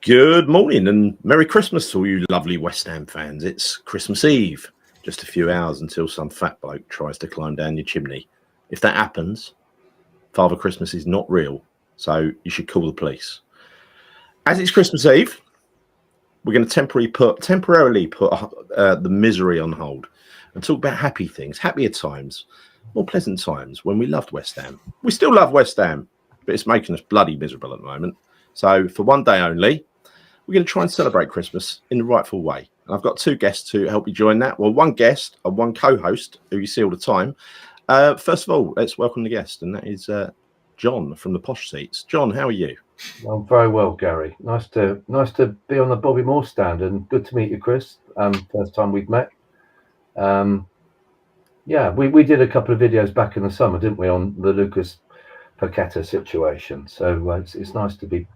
Good morning and Merry Christmas to all you lovely West Ham fans. It's Christmas Eve, just a few hours until some fat bloke tries to climb down your chimney. If that happens, Father Christmas is not real, so you should call the police. As it's Christmas Eve, we're going to temporarily put the misery on hold and talk about happy things, happier times, more pleasant times when we loved West Ham. We still love West Ham, but it's making us bloody miserable at the moment. So for one day only, we're going to try and celebrate Christmas in the rightful way. And I've got two guests to help you join that. Well, one guest and one co-host who you see all the time. First of all, let's welcome the guest, and that is John from the Posh Seats. John, how are you? I'm very well, Gary. Nice to be on the Bobby Moore stand, and good to meet you, Chris. First time we've met. Yeah, we did a couple of videos back in the summer, didn't we, on the Lucas Paqueta situation? So it's nice to be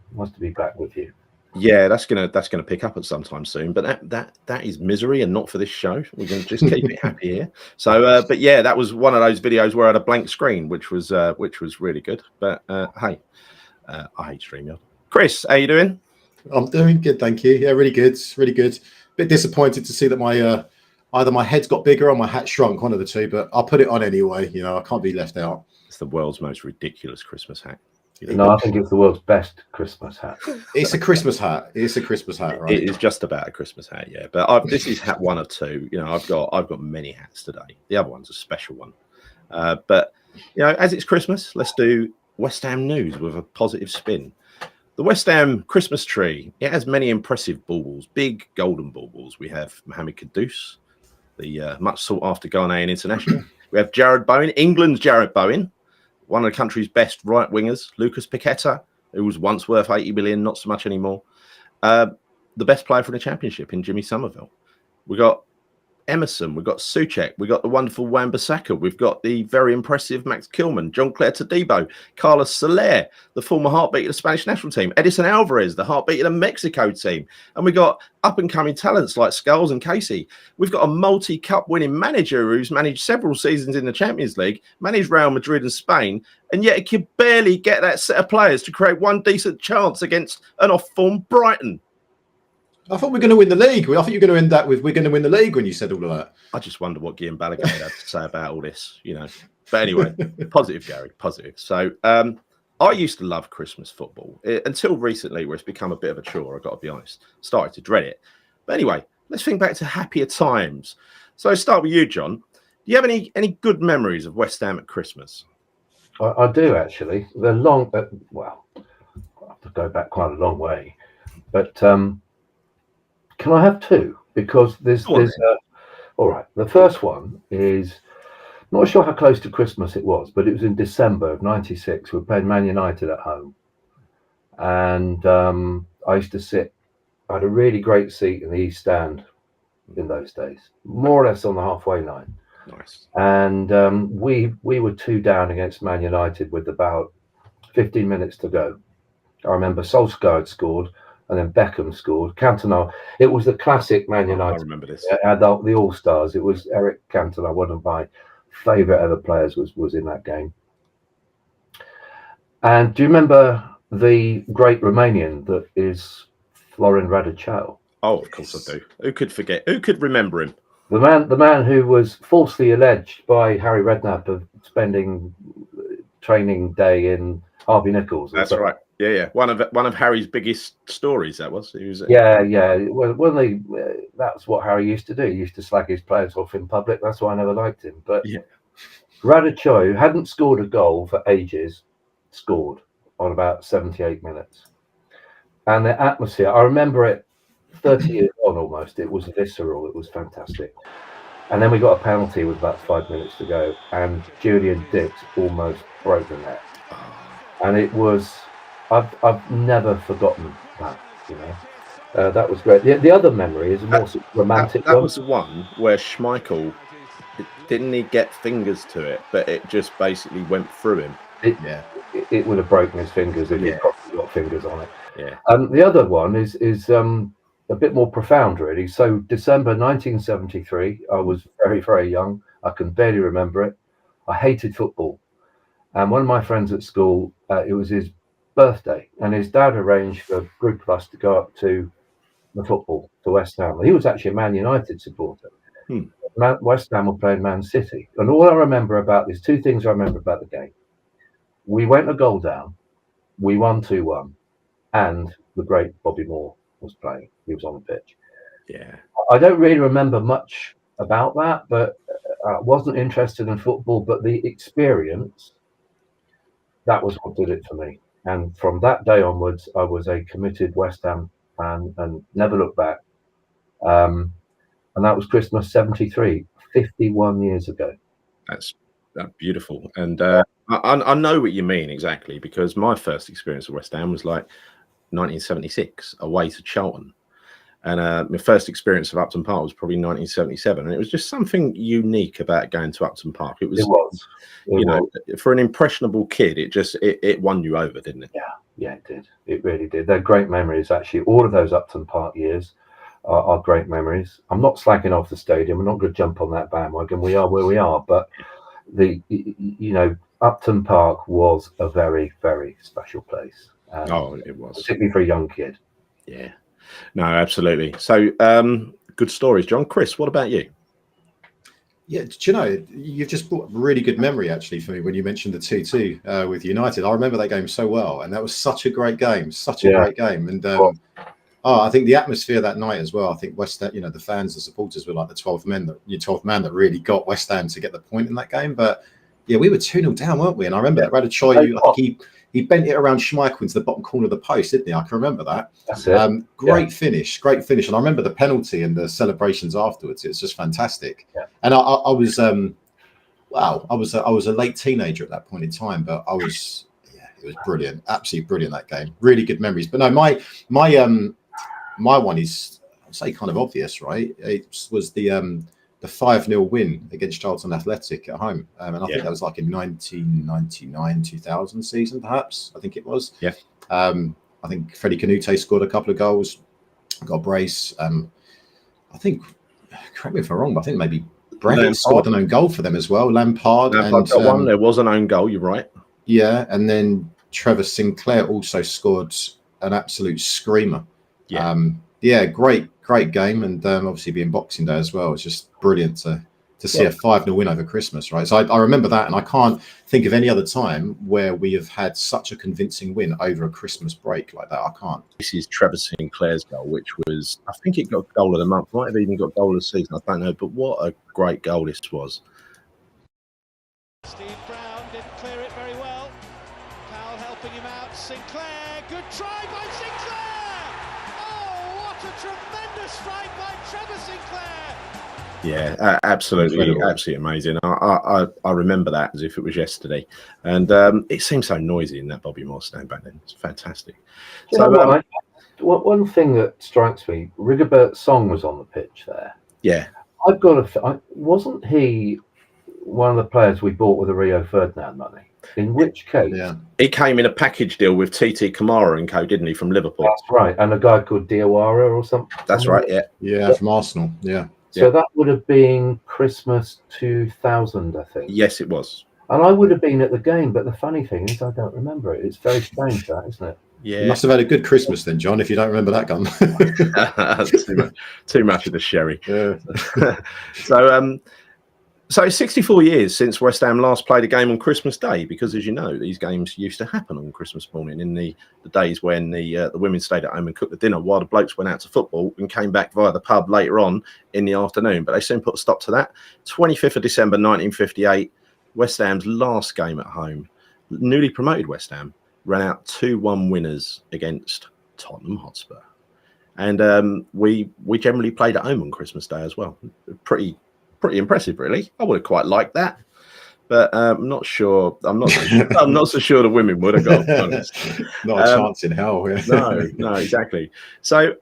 back with you. Yeah, that's gonna pick up at some time soon. But that is misery, and not for this show. We're gonna just keep it happy here. So, but yeah, that was one of those videos where I had a blank screen, which was really good. But hey, I hate StreamYard. Chris, how you doing? I'm doing good, thank you. Yeah, really good, really good. Bit disappointed to see that my either my head's got bigger or my hat shrunk, one of the two. But I'll put it on anyway. You know, I can't be left out. It's the world's most ridiculous Christmas hat. No, I think it's the world's best Christmas hat. It's a Christmas hat. It's a Christmas hat, right? It is just about a Christmas hat, yeah. But this is hat one or two. You know, I've got many hats today. The other one's a special one. But you know, as it's Christmas, let's do West Ham news with a positive spin. The West Ham Christmas tree, it has many impressive baubles, big golden baubles. We have Mohamed Kudus, the much sought after Ghanaian international. We have Jared Bowen, England's Jared Bowen. One of the country's best right wingers, Lucas Paqueta, who was once worth 80 million, not so much anymore. The best player from the Championship in Jimmy Somerville. We got Emerson, we've got Souček, we've got the wonderful Wan-Bissaka, we've got the very impressive Max Kilman, John Claire Todibo, Carlos Soler, the former heartbeat of the Spanish national team, Edison Alvarez, the heartbeat of the Mexico team, and we got up-and-coming talents like Scholes and Casey. We've got a multi-cup winning manager who's managed several seasons in the Champions League, managed Real Madrid and Spain, and yet he could barely get that set of players to create one decent chance against an off-form Brighton. I thought we were going to win the league. I thought you were going to end that with "we're going to win the league" when you said all of that. I just wonder what Guillaume Balaguer had to say about all this, you know. But anyway, positive, Gary, positive. So I used to love Christmas football until recently, where it's become a bit of a chore. I've got to be honest. Started to dread it. But anyway, let's think back to happier times. So I'll start with you, John. Do you have any good memories of West Ham at Christmas? I do, actually. They're long. Well, I have to go back quite a long way, but. Can I have two? Because there's all right. The first one is not sure how close to Christmas it was, but it was in December of '96. We played Man United at home, and I used to sit. I had a really great seat in the East Stand in those days, more or less on the halfway line. Nice. And we were 2 down against Man United with about 15 minutes to go. I remember Solskjaer had scored. And then Beckham scored. Cantona. It was the classic Man United. I remember this. It had the All-Stars. It was Eric Cantona. One of my favourite ever players was in that game. And do you remember the great Romanian that is Florin Radicau? Oh, of course I do. Who could forget? Who could remember him? The man who was falsely alleged by Harry Redknapp of spending training day in Harvey Nichols. That's right. Yeah. One of Harry's biggest stories. That was. He was. Yeah. Well, that's what Harry used to do. He used to slag his players off in public. That's why I never liked him. But yeah. Radicau, who hadn't scored a goal for ages, scored on about 78 minutes. And the atmosphere, I remember it 30 years on almost. It was visceral. It was fantastic. And then we got a penalty with about 5 minutes to go, and Julian Dix almost broke the net. And it was. I've never forgotten that, you know. That was great. The other memory is a more romantic one. That was the one where Schmeichel, didn't he get fingers to it, but it just basically went through him. It would have broken his fingers if he'd probably got fingers on it. Yeah. The other one is a bit more profound, really. So December 1973, I was very, very young. I can barely remember it. I hated football. And one of my friends at school, it was his birthday, and his dad arranged for a group of us to go up to the football to West Ham. He was actually a Man United supporter. West Ham were playing Man City, and all I remember about these two things I remember about the game: we went a goal down, we won 2-1, and the great Bobby Moore was playing. He was on the pitch. Yeah, I don't really remember much about that, but I wasn't interested in football. But the experience, that was what did it for me. And from that day onwards, I was a committed West Ham fan and never looked back. And that was Christmas '73, 51 years ago. that's beautiful. And I know what you mean exactly, because my first experience of West Ham was like 1976 away to Charlton. And my first experience of Upton Park was probably 1977, and it was just something unique about going to Upton Park. It was, you know, for an impressionable kid, it won you over, didn't it? Yeah, it did. It really did. They're great memories, actually. All of those Upton Park years are great memories. I'm not slacking off the stadium. I'm not going to jump on that bandwagon. We are where we are, but Upton Park was a very, very special place. It was, particularly for a young kid. Yeah. No, absolutely. So, good stories, John. Chris, what about you? Yeah, do you know, you've just brought a really good memory actually for me when you mentioned the 2-2 with United. I remember that game so well, and that was such a great game, great game. And I think the atmosphere that night as well. I think West Ham, the fans, the supporters were like the 12th man that really got West Ham to get the point in that game. But yeah, we were 2-0 down, weren't we? And I remember that Radachoi, I think he bent it around Schmeichel into the bottom corner of the post, didn't he? I can remember that. That's it. Great finish. And I remember the penalty and the celebrations afterwards. It's just fantastic. Yeah. And I was I was a late teenager at that point in time, but it was brilliant, absolutely brilliant, that game. Really good memories. But no, my one is, I'd say, kind of obvious, right? It was the 5-0 win against Charlton Athletic at home. And I think that was like in 1999-2000 season, perhaps. I think it was. Yeah. I think Freddie Canute scored a couple of goals, got a brace. I think, correct me if I'm wrong, but I think maybe Brett scored an own goal for them as well. Lampard got one. There was an own goal, you're right. Yeah, and then Trevor Sinclair also scored an absolute screamer. Yeah. Great game, and obviously being Boxing Day as well, it's just brilliant to see a 5-0 win over Christmas, right? So I remember that, and I can't think of any other time where we have had such a convincing win over a Christmas break like that. I can't. This is Trevor Sinclair's goal, which was, I think it got goal of the month, might have even got goal of the season, I don't know, but what a great goal this was. Steve Brown didn't clear it very well. Powell helping him out. Sinclair, good try by Sinclair! Oh, what a tremendous strike by Trevor Sinclair! Yeah, absolutely amazing. I remember that as if it was yesterday, and it seemed so noisy in that Bobby Moore stand back then. It's fantastic. One thing that strikes me, Rigobert Song was on the pitch there. Yeah, wasn't he one of the players we bought with the Rio Ferdinand money? In which case, he came in a package deal with TT Kamara and co, didn't he, from Liverpool? That's right, and a guy called Diawara or something. That's right. Yeah, from Arsenal. Yeah. So that would have been Christmas 2000, I think. Yes, it was. And I would have been at the game, but the funny thing is I don't remember it. It's very strange, that, isn't it? Yeah. You must have had a good Christmas then, John, if you don't remember that gun. too much of the sherry. Yeah. So it's 64 years since West Ham last played a game on Christmas Day, because, as you know, these games used to happen on Christmas morning in the days when the women stayed at home and cooked the dinner while the blokes went out to football and came back via the pub later on in the afternoon. But they soon put a stop to that. 25th of December 1958, West Ham's last game at home. Newly promoted West Ham ran out 2-1 winners against Tottenham Hotspur. And we generally played at home on Christmas Day as well. Pretty impressive, really. I would have quite liked that, but I'm not sure. I'm not so sure the women would have got. Not a chance in hell. Yeah. No, exactly. So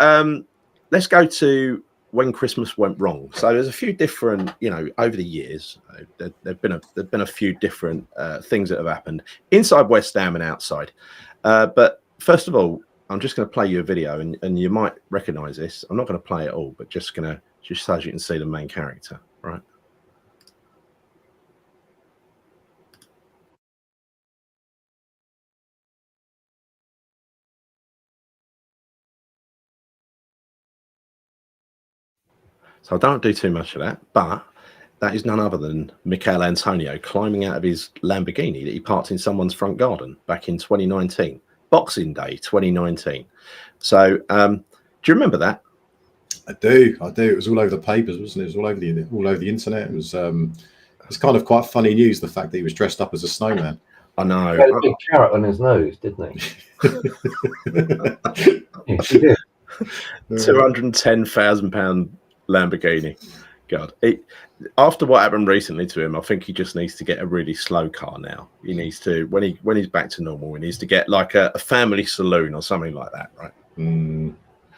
let's go to when Christmas went wrong. So there's a few different, over the years, there've been a few different things that have happened inside West Ham and outside. But first of all, I'm just going to play you a video, and you might recognise this. I'm not going to play it all, but just so you can see the main character. Right. So I don't do too much of that, but that is none other than Mel Antonio climbing out of his Lamborghini that he parked in someone's front garden back in 2019, Boxing Day 2019. So do you remember that? I do. It was all over the papers, wasn't it? It was all over the internet. It was it's kind of quite funny news, the fact that he was dressed up as a snowman. I know. He had a big carrot on his nose, didn't he? Yes, he did. £210,000 Lamborghini. God, after what happened recently to him, I think he just needs to get a really slow car now. He needs to, when he's back to normal, he needs to get like a family saloon or something like that, right?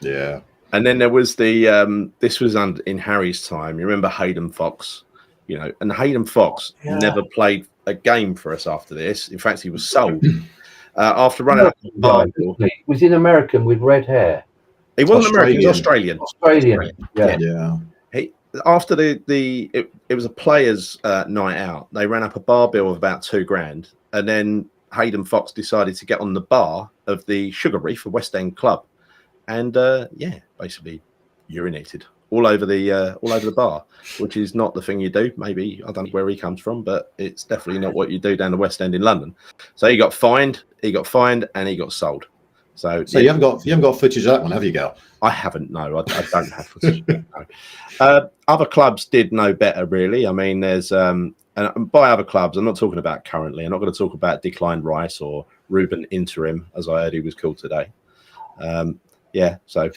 Yeah. And then there was the this was in Harry's time. You remember Hayden Fox, and Hayden Fox never played a game for us after this. In fact, he was sold after running up the bar. He was in American with red hair. He wasn't American. He was Australian. Yeah. After it was a players' night out. They ran up a bar bill of about $2,000, and then Hayden Fox decided to get on the bar of the Sugar Reef, a West End club, and basically urinated all over the bar, which is not the thing you do. Maybe I don't know where he comes from, but it's definitely not what you do down the West End in London. So he got fined, and he got sold. So you haven't got footage of that one, have you, Gal? I haven't. No, I don't have footage. No. Other clubs did know better, really. I mean, there's and by other clubs, I'm not talking about currently. I'm not going to talk about Declan Rice or Ruben Interim, as I heard he was called today. So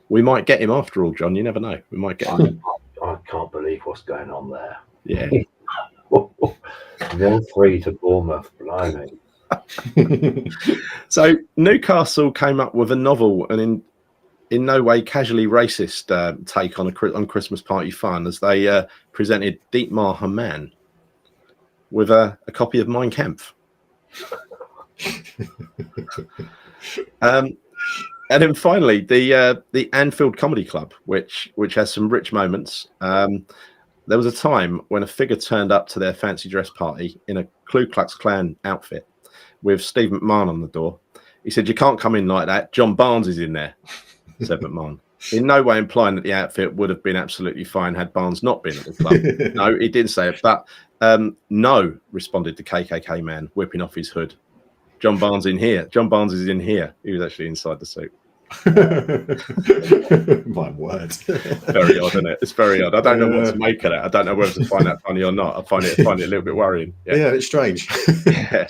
we might get him after all, John. You never know. We might get him. I can't believe what's going on there. Yeah. 0-3 to Bournemouth, blimey. So Newcastle came up with a novel and in no way casually racist take on Christmas party fun as they presented Dietmar Hamann with a copy of Mein Kampf. And then finally, the Anfield Comedy Club, which has some rich moments. There was a time when a figure turned up to their fancy dress party in a Ku Klux Klan outfit with Steve McMahon on the door. He said, "You can't come in like that. John Barnes is in there," said McMahon. In no way implying that the outfit would have been absolutely fine had Barnes not been at the club. No, he didn't say it. But no, responded the KKK man, whipping off his hood. John Barnes in here. John Barnes is in here. He was actually inside the suit. My word. Very odd, isn't it? It's very odd. I don't know what to make of that. I don't know whether to find that funny or not. I find it a little bit worrying. Yeah, it's strange. Yeah.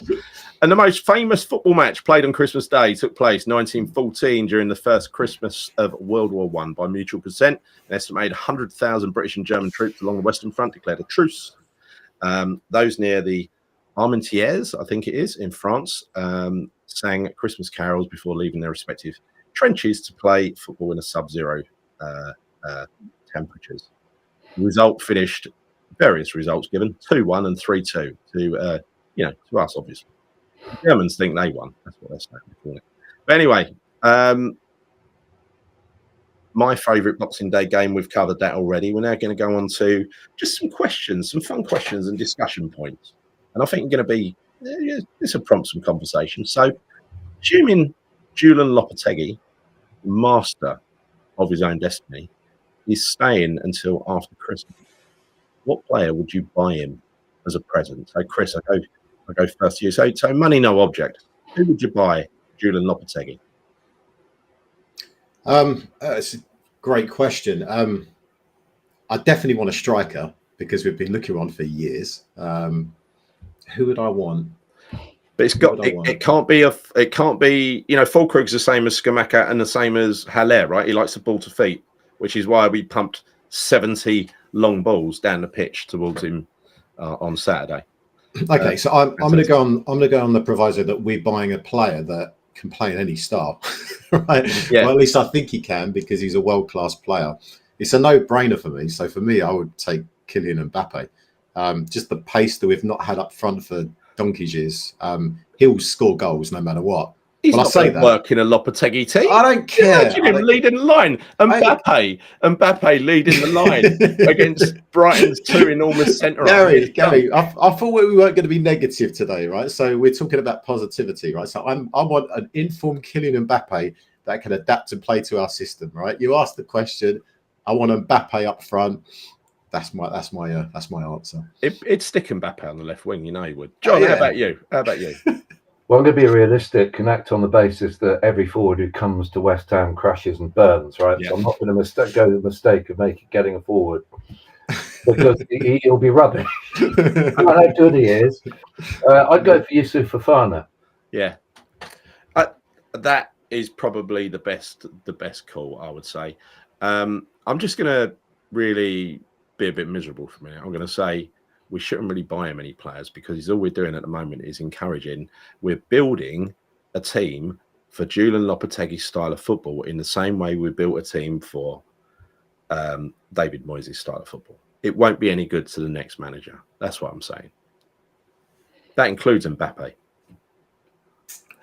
And the most famous football match played on Christmas Day took place 1914 during the first Christmas of World War I. By mutual consent, an estimated 100,000 British and German troops along the Western Front declared a truce. Those near the Armentières, I think it is, in France, sang Christmas carols before leaving their respective trenches to play football in a sub-zero temperatures. The result finished, various results given, 2-1 and 3-2 to us, obviously. The Germans think they won. That's what they're saying. But anyway, my favourite Boxing Day game, we've covered that already. We're now going to go on to just some questions, some fun questions and discussion points. And I think going to be, this will prompt some conversation. So, assuming Julian Lopetegui, master of his own destiny, is staying until after Christmas, what player would you buy him as a present? So, Chris, I go first to you. So money, no object. Who would you buy Julian Lopetegui? It's a great question. I definitely want a striker because we've been looking on for years. Who would I want? But it's got it can't be Fulkrug's the same as Skamaka and the same as Haller, right? He likes the ball to feet, which is why we pumped 70 long balls down the pitch towards him on Saturday. Okay, so I'm going to go on the proviso that we're buying a player that can play in any style, right? Yeah. Well, at least I think he can because he's a world-class player. It's a no-brainer for me. So for me, I would take Kylian Mbappe. Just the pace that we've not had up front for donkey's years. He'll score goals no matter what. He's not going to work in a Lopetegui team. I don't care. Imagine him leading the line. Mbappe leading the line against Brighton's two enormous centre. Gary, I thought we weren't going to be negative today, right? So we're talking about positivity, right? So I want an informed Kylian Mbappe that can adapt and play to our system, right? You asked the question, I want Mbappe up front. That's my answer. It'd stick Mbappe on the left wing, you know he would. John, How about you? Well, I'm going to be realistic and act on the basis that every forward who comes to West Ham crashes and burns, right? Yeah. So I'm not going to go the mistake of getting a forward because he'll be rubbish. I know how good he is. I'd go for Yusuf Fofana. Yeah, that is probably the best call, I would say. I'm just going to really be a bit miserable for a minute. I'm going to say we shouldn't really buy him any players because all we're doing at the moment is encouraging. We're building a team for Julian Lopetegui's style of football in the same way we built a team for David Moyes' style of football. It won't be any good to the next manager. That's what I'm saying. That includes Mbappe.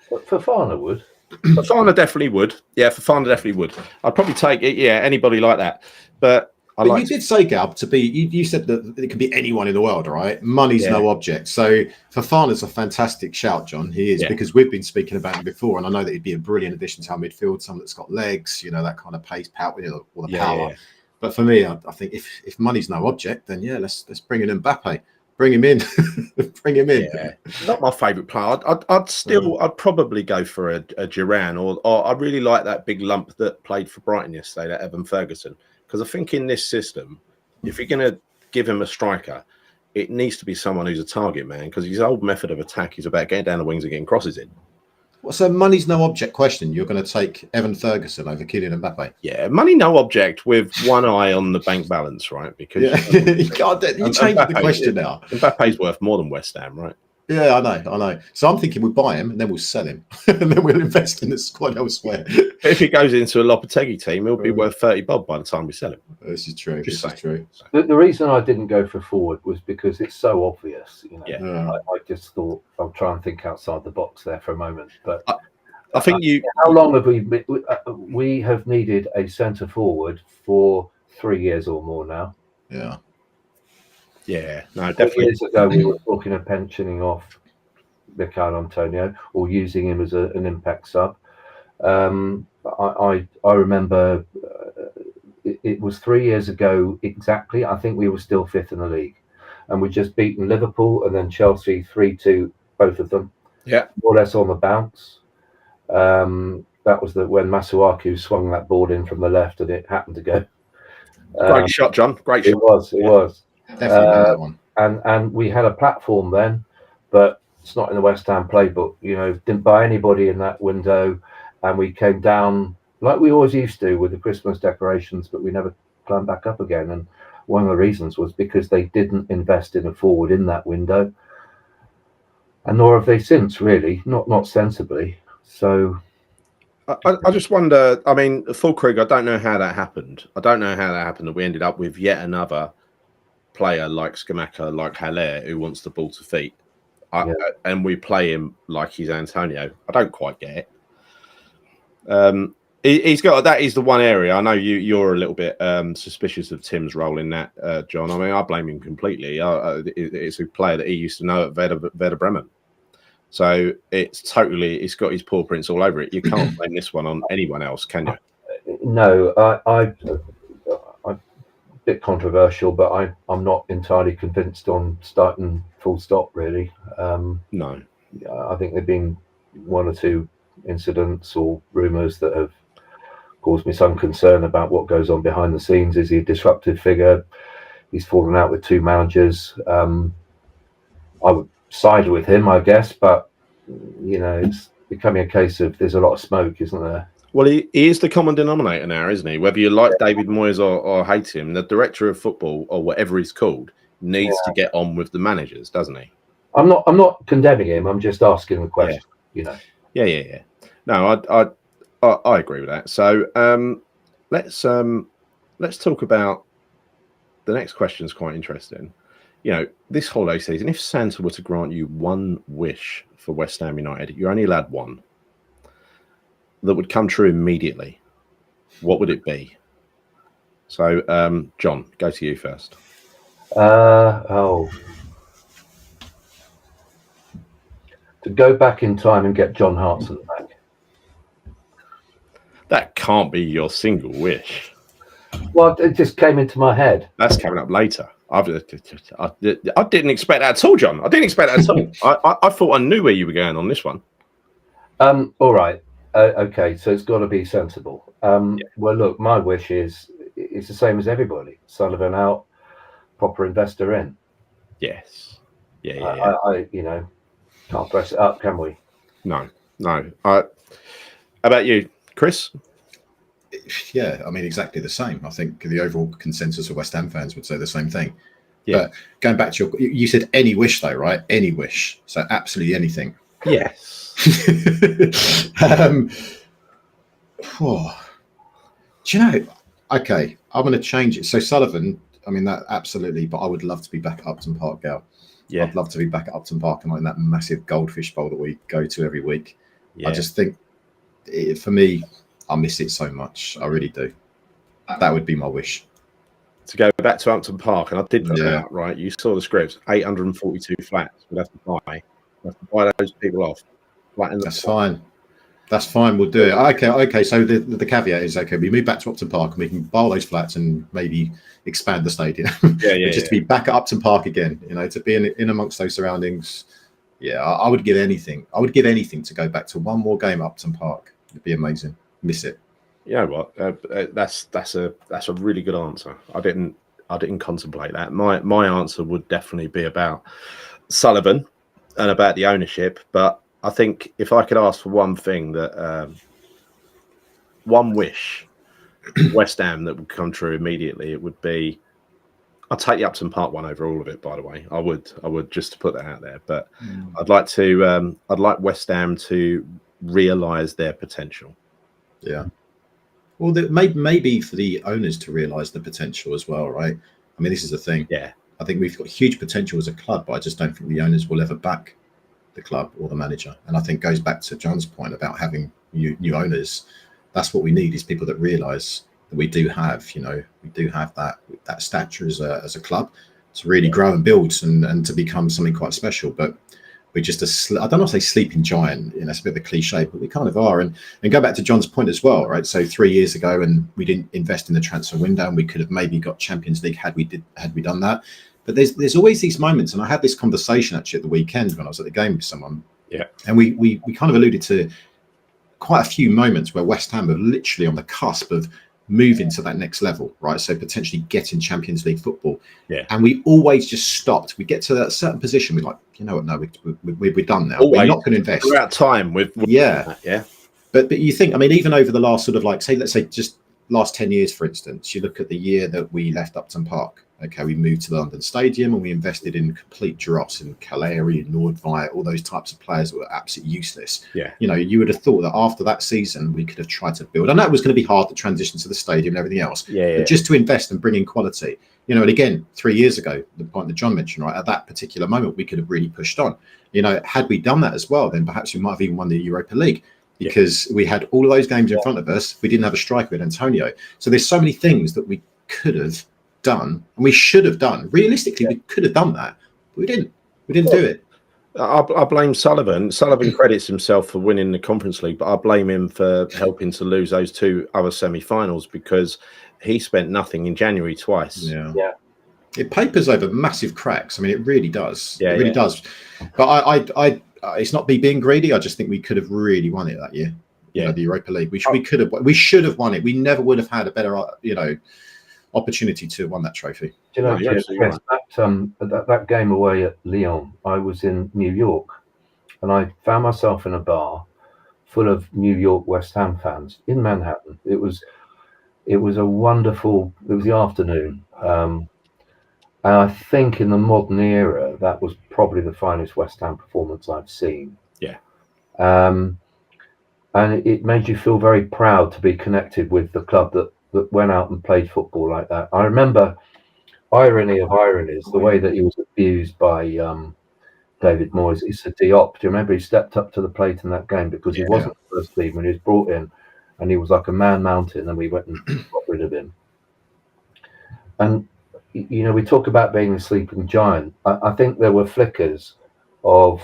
But Fofana would. Fofana definitely would. Yeah, Fofana definitely would. I'd probably take it. Yeah, anybody like that. But you did say, Gab, you said that it could be anyone in the world, right? Money's no object. So Fofana's a fantastic shout, John. He is, because we've been speaking about him before, and I know that he'd be a brilliant addition to our midfield, someone that's got legs, that kind of pace, power, all the power. Yeah. But for me, I think if money's no object, then let's bring in Mbappe. Bring him in. Bring him in. Yeah. Not my favourite player. I'd probably go for a Duran, or I really like that big lump that played for Brighton yesterday, that Evan Ferguson. Because I think in this system, if you're going to give him a striker, it needs to be someone who's a target man, because his old method of attack is about getting down the wings and getting crosses in. Well, so money's no object question. You're going to take Evan Ferguson over Kylian Mbappe? Yeah, money no object with one eye on the bank balance, right? Because you changed the question now. Mbappe's worth more than West Ham, right? Yeah, I know. So I'm thinking we'll buy him and then we'll sell him and then we'll invest in the squad elsewhere. If he goes into a Lopetegui team, he'll be worth 30 bob by the time we sell him. This is true. This is true. The reason I didn't go for forward was because it's so obvious. I just thought I'll try and think outside the box there for a moment. But I think how long have we have needed a centre forward for 3 years or more now? Yeah. Yeah, no, definitely. Years ago, we were talking of pensioning off Mel Antonio or using him as an impact sub. I remember it was 3 years ago exactly. I think we were still fifth in the league, and we'd just beaten Liverpool and then Chelsea 3-2, both of them. Yeah, more or less on the bounce. That was when Masuaku swung that ball in from the left, and it happened to go. Great shot, John. Great shot. It was. Definitely that one. And we had a platform then, but it's not in the West Ham playbook. Didn't buy anybody in that window, and we came down like we always used to with the Christmas decorations, but we never climbed back up again. And one of the reasons was because they didn't invest in a forward in that window, and nor have they since, really, not sensibly. So I just wonder. I mean, Fulkrug, I don't know how that happened. That we ended up with yet another player like Scamacca, like Haller, who wants the ball to feet, and we play him like he's Antonio. I don't quite get it. He's got that is the one area. I know you're a little bit suspicious of Tim's role in that, John. I mean, I blame him completely. It's a player that he used to know at Werder Bremen, so it's got his paw prints all over it. You can't blame this one on anyone else, can you? No, I bit controversial, but I'm not entirely convinced on starting full stop, really. No. I think there've been one or two incidents or rumours that have caused me some concern about what goes on behind the scenes. Is he a disruptive figure? He's fallen out with two managers. I would side with him, I guess, but it's becoming a case of there's a lot of smoke, isn't there? Well, he is the common denominator now, isn't he? Whether you like David Moyes or hate him, the director of football or whatever he's called needs to get on with the managers, doesn't he? I'm not condemning him. I'm just asking the question. Yeah. No, I agree with that. So let's talk about the next question. Is quite interesting. This holiday season, if Santa were to grant you one wish for West Ham United, you're only allowed one that would come true immediately, what would it be? So, John, go to you first. To go back in time and get John Hartson back. That can't be your single wish. Well, it just came into my head. That's coming up later. I didn't expect that at all, John. I didn't expect that at all. I thought I knew where you were going on this one. All right. Okay, so it's got to be sensible. Well, look, my wish is it's the same as everybody. Sullivan out, proper investor in. Yes. Yeah. I can't press it up, can we? No. How about you, Chris? Yeah, I mean, exactly the same. I think the overall consensus of West Ham fans would say the same thing. Yeah. But going back to you said any wish though, right? Any wish. So absolutely anything. Yes. Do you know? Okay, I'm going to change it. So Sullivan, I mean that absolutely, but I would love to be back at Upton Park, Gal. Yeah. I'd love to be back at Upton Park and like in that massive goldfish bowl that we go to every week. Yeah. I just think, for me, I miss it so much. I really do. That would be my wish. To go back to Upton Park, and I did put that out, right? You saw the script. 842 flats. We'd have to buy those people off. That's fine. That's fine. We'll do it. Okay. So the caveat is okay. We move back to Upton Park and we can buy those flats and maybe expand the stadium. To be back at Upton Park again. To be in amongst those surroundings. Yeah, I would give anything. I would give anything to go back to one more game at Upton Park. It'd be amazing. Miss it. You know what? That's a really good answer. I didn't contemplate that. My answer would definitely be about Sullivan and about the ownership. But I think if I could ask for one thing, that one wish, West Ham that would come true immediately, it would be, I'd take the Upton Park one over all of it. By the way, I would just to put that out there. But I'd like West Ham to realise their potential. Yeah. Well, maybe for the owners to realise the potential as well, right? I mean, this is the thing. Yeah. I think we've got huge potential as a club, but I just don't think the owners will ever back the club or the manager. And I think it goes back to John's point about having new owners. That's what we need, is people that realise that we do have that stature as a club to really grow and build and to become something quite special. But we're just I don't want to say sleeping giant, it's a bit of a cliche, but we kind of are. And go back to John's point as well, right? So 3 years ago, and we didn't invest in the transfer window, and we could have maybe got Champions League had we done that. But there's always these moments, and I had this conversation actually at the weekend when I was at the game with someone. Yeah. And we kind of alluded to quite a few moments where West Ham are literally on the cusp of moving to that next level, right? So potentially getting Champions League football. Yeah. And we always just stopped. We get to that certain position, we're like, you know what? No, we're done now. Always. We're not going to invest. We're out of time with yeah. Yeah. But you think, I mean, even over the last sort of let's say just last 10 years, for instance, you look at the year that we left Upton Park. Okay, we moved to the London Stadium and we invested in complete dross in Caleri and Nordveit, all those types of players that were absolutely useless. Yeah. You would have thought that after that season, we could have tried to build. I know it was going to be hard to transition to the stadium and everything else. Yeah. But just to invest and bring in quality. And again, 3 years ago, the point that John mentioned, right, at that particular moment, we could have really pushed on. Had we done that as well, then perhaps we might have even won the Europa League. Because we had all of those games in front of us. We didn't have a striker with Antonio. So there's so many things that we could have done and we should have done. Realistically, we could have done that, but we didn't. We didn't do it. I blame Sullivan. Sullivan credits himself for winning the Conference League, but I blame him for helping to lose those two other semi-finals because he spent nothing in January twice. Yeah. It papers over massive cracks. I mean, it really does. Yeah, it really does. But I it's not me being greedy. I just think we could have really won it that year. Yeah, the Europa League. We should have won it. We never would have had a better, opportunity to have won that trophy. Do you know, Chris, that game away at Lyon, I was in New York, and I found myself in a bar full of New York West Ham fans in Manhattan. It was a wonderful. It was the afternoon. And I think in the modern era, that was probably the finest West Ham performance I've seen. Yeah. And it made you feel very proud to be connected with the club that went out and played football like that. I remember, irony of ironies, the way that he was abused by David Moyes. Issa Diop, do you remember he stepped up to the plate in that game because he wasn't first team when he was brought in, and he was like a man mountain, and we went and got rid of him. And we talk about being a sleeping giant. I think there were flickers of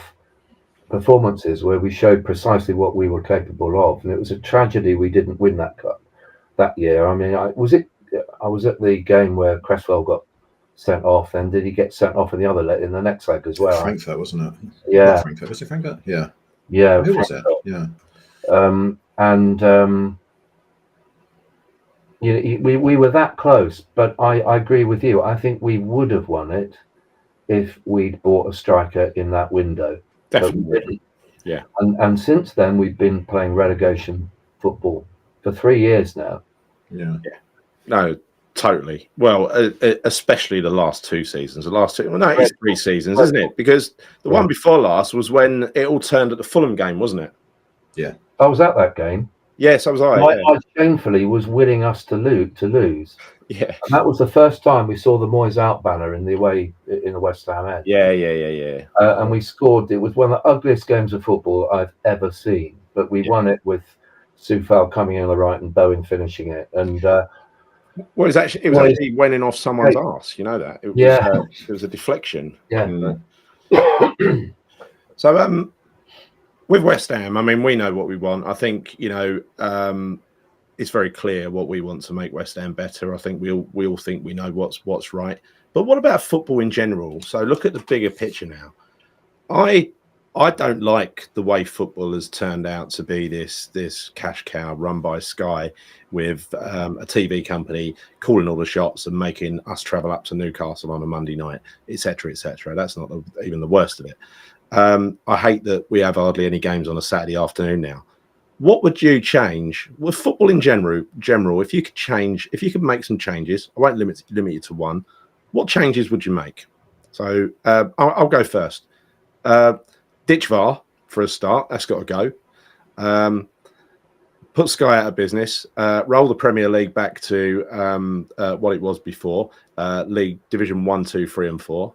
performances where we showed precisely what we were capable of, and it was a tragedy we didn't win that cup that year. I mean, was it I was at the game where Cresswell got sent off, and did he get sent off in the next leg as well? Frankfurt, wasn't it? Yeah. Not Frankfurt. Was it Frankfurt? Yeah. Yeah. Who was it? Yeah. We were that close, but I agree with you. I think we would have won it if we'd bought a striker in that window. Definitely. Yeah. And since then, we've been playing relegation football for 3 years now. Yeah. No, totally. Well, especially the last 2 seasons. The last 2, well, no, it's 3 seasons, isn't it? Because the one before last was when it all turned at the Fulham game, wasn't it? Yeah. I was at that game. Yes, I was. I shamefully was willing us to lose. Yeah. And that was the first time we saw the Moyes out banner in the West Ham end. Yeah. And we scored. It was one of the ugliest games of football I've ever seen. But we won it with Soufal coming in on the right and Bowen finishing it. And well, it was actually winning off someone's arse. You know that. It was, it was a deflection. Yeah. So with West Ham, I mean, we know what we want. I think it's very clear what we want to make West Ham better. I think we all think we know what's right. But what about football in general? So look at the bigger picture now. I don't like the way football has turned out to be this cash cow run by Sky with a TV company calling all the shots and making us travel up to Newcastle on a Monday night, etc., etc. That's not even the worst of it. I hate that we have hardly any games on a Saturday afternoon now. What would you change with football in general? If you could make some changes, I won't limit you to one. What changes would you make? So I'll go first. Ditch VAR for a start. That's got to go. Put Sky out of business. Roll the Premier League back to what it was before. League Division 1, 2, 3, and 4.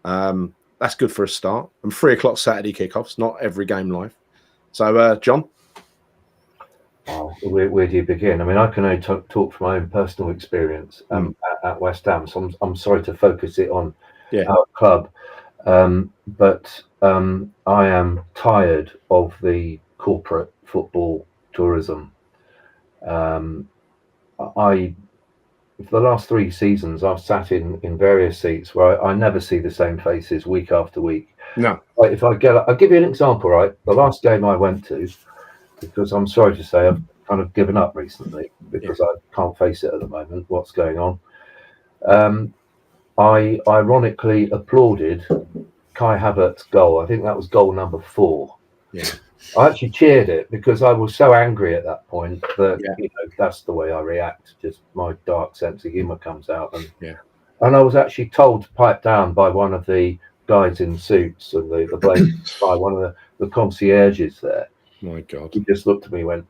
That's good for a start. And 3 o'clock Saturday kickoffs. Not every game live. So, John. Oh, where do you begin? I mean, I can only talk from my own personal experience at West Ham. So I'm sorry to focus it on our club, but I am tired of the corporate football tourism. For the last 3 seasons, I've sat in various seats where I never see the same faces week after week. No. If I get, I'll give you an example, right? The last game I went to, because I'm sorry to say I've kind of given up recently because I can't face it at the moment, what's going on. I ironically applauded Kai Havertz's goal. I think that was goal number 4. Yeah. I actually cheered it because I was so angry at that point that that's the way I react. Just my dark sense of humour comes out, and I was actually told to pipe down by one of the guys in suits and the blazers by one of the concierges there. My God! He just looked at me, and went,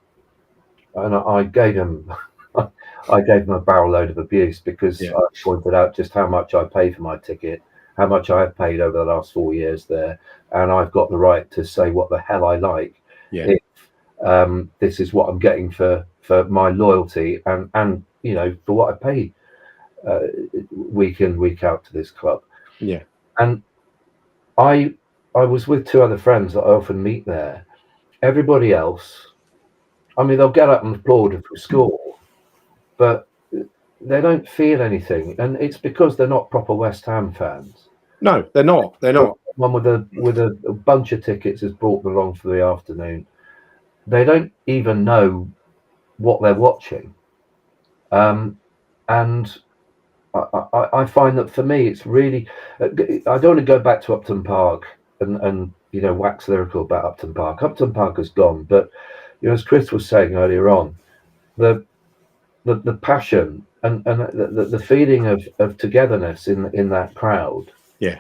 and I gave him a barrel load of abuse because I pointed out just how much I pay for my ticket, how much I have paid over the last 4 years there, and I've got the right to say what the hell I like if this is what I'm getting for my loyalty and for what I pay week in, week out to this club. Yeah. And I was with 2 other friends that I often meet there. Everybody else, I mean, they'll get up and applaud if we score, but they don't feel anything, and it's because they're not proper West Ham fans. No, they're not. They're not. One with a bunch of tickets has brought them along for the afternoon. They don't even know what they're watching, and I find that for me, it's really. I don't want to go back to Upton Park and wax lyrical about Upton Park. Upton Park has gone, but as Chris was saying earlier on, the passion and the feeling of togetherness in that crowd. Yeah.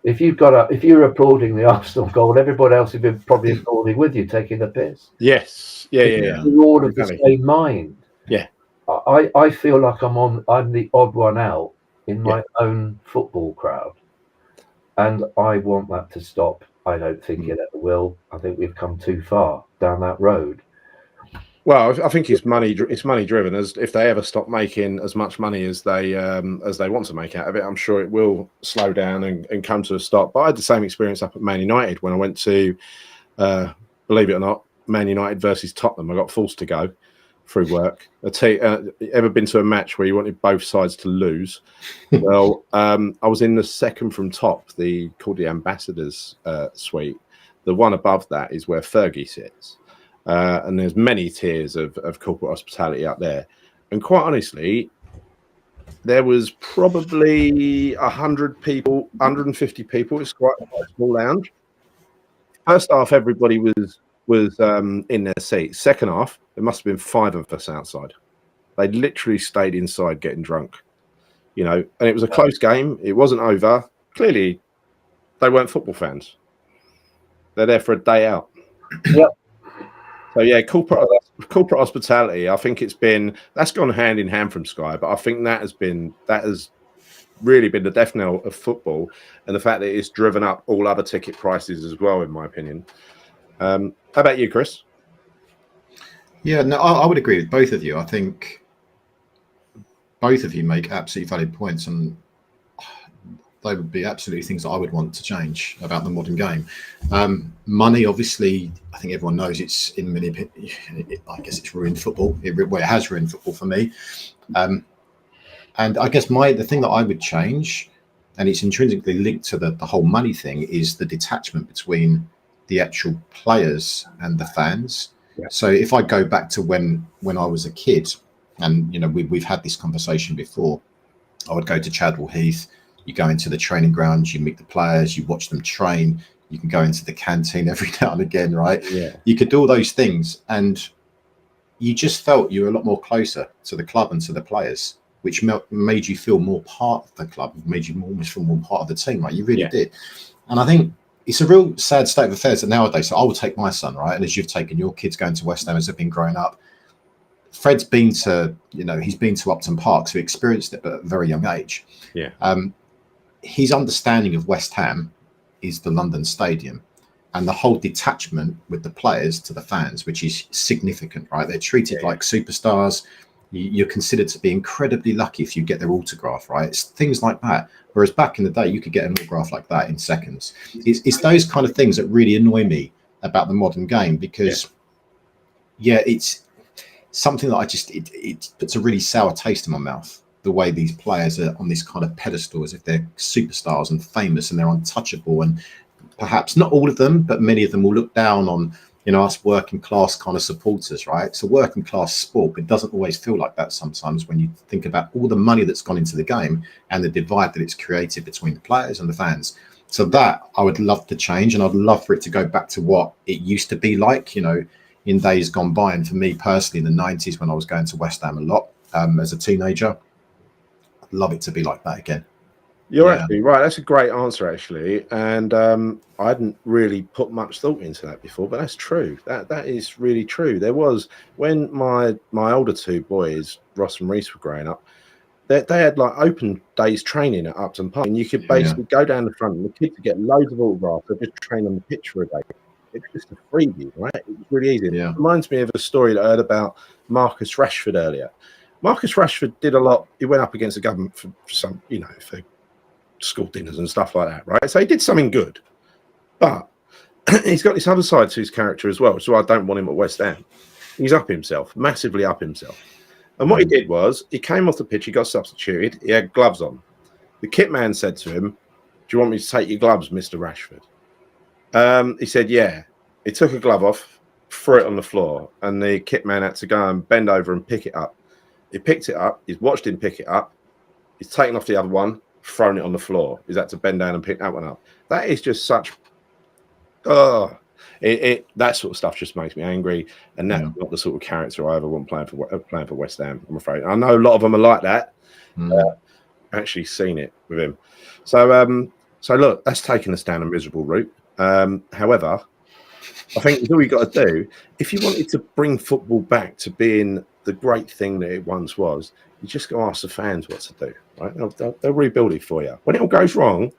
If you're applauding the Arsenal goal, everybody else would be probably applauding with you, taking the piss. Yes. Yeah. You're all of the same mind. Yeah. I feel like I'm the odd one out in my own football crowd, and I want that to stop. I don't think it ever will. I think we've come too far down that road. Well, I think it's money driven. As if they ever stop making as much money as they want to make out of it, I'm sure it will slow down and come to a stop. But I had the same experience up at Man United when I went to, believe it or not, Man United versus Tottenham. I got forced to go through work. Ever been to a match where you wanted both sides to lose? Well, I was in the second from top, called the Ambassadors Suite. The one above that is where Fergie sits. And there's many tiers of corporate hospitality up there. And quite honestly, there was probably 100 people, 150 people. It's quite a small lounge. First half, everybody was in their seats. Second half, there must have been 5 of us outside. They literally stayed inside getting drunk, and it was a close game. It wasn't over. Clearly, they weren't football fans. They're there for a day out. Yep. So yeah, corporate hospitality. I think that's gone hand in hand from Sky, but I think that has really been the death knell of football, and the fact that it's driven up all other ticket prices as well, in my opinion. How about you, Chris? Yeah, no, I would agree with both of you. I think both of you make absolutely valid points, and they would be absolutely things that I would want to change about the modern game. Money, obviously, I think everyone knows it's in many. I guess it's ruined football. It has ruined football for me. And I guess the thing that I would change, and it's intrinsically linked to the whole money thing, is the detachment between the actual players and the fans. Yeah. So if I go back to when I was a kid, and we've had this conversation before, I would go to Chadwell Heath. You go into the training grounds, you meet the players, you watch them train. You can go into the canteen every now and again, right? Yeah. You could do all those things, and you just felt you were a lot more closer to the club and to the players, which made you feel more part of the club, made you almost feel more part of the team, right? You really did. And I think it's a real sad state of affairs that nowadays. So I will take my son, right? And as you've taken your kids going to West Ham as they've been growing up, Fred's been to, he's been to Upton Park, so he experienced it at a very young age. Yeah. His understanding of West Ham is the London Stadium, and the whole detachment with the players to the fans, which is significant, right? They're treated like superstars. You're considered to be incredibly lucky if you get their autograph, right? It's things like that. Whereas back in the day, you could get an autograph like that in seconds. It's those kind of things that really annoy me about the modern game, because, it's something that it puts a really sour taste in my mouth. The way these players are on this kind of pedestal as if they're superstars and famous and they're untouchable, and perhaps not all of them, but many of them will look down on us working class kind of supporters, right? It's a working class sport, but it doesn't always feel like that sometimes when you think about all the money that's gone into the game and the divide that it's created between the players and the fans. So that I would love to change, and I'd love for it to go back to what it used to be like, in days gone by. And for me personally, in the 90s, when I was going to West Ham a lot as a teenager, I'd love it to be like that again. You're actually right. That's a great answer, actually. And I hadn't really put much thought into that before, but that's true. That is really true. There was, when my older 2 boys, Ross and Reese, were growing up, they had like open days training at Upton Park, and you could basically go down the front and the kids would get loads of autographs. They'd just train on the pitch for a day. It's just a freebie, right? It's really easy. Yeah. It reminds me of a story that I heard about Marcus Rashford earlier. Marcus Rashford did a lot. He went up against the government for some, for school dinners and stuff like that, right? So he did something good, but he's got this other side to his character as well, which is why I don't want him at West Ham. He's up himself, massively up himself. And what he did was, he came off the pitch, he got substituted, he had gloves on. The kit man said to him, "Do you want me to take your gloves, Mr. Rashford?" He said, "Yeah." He took a glove off, threw it on the floor, and the kit man had to go and bend over and pick it up. He picked it up, he's watched him pick it up, he's taken off the other one, thrown it on the floor. He's had to bend down and pick that one up. That is just such that sort of stuff just makes me angry, and that's not the sort of character I ever want playing for West Ham, I'm afraid. I know a lot of them are like that. Actually seen it with him. So look, that's taken us down a miserable route. However, I think it's all you got to do if you wanted to bring football back to being the great thing that it once was. You just go ask the fans what to do, right? They'll rebuild it for you. When it all goes wrong,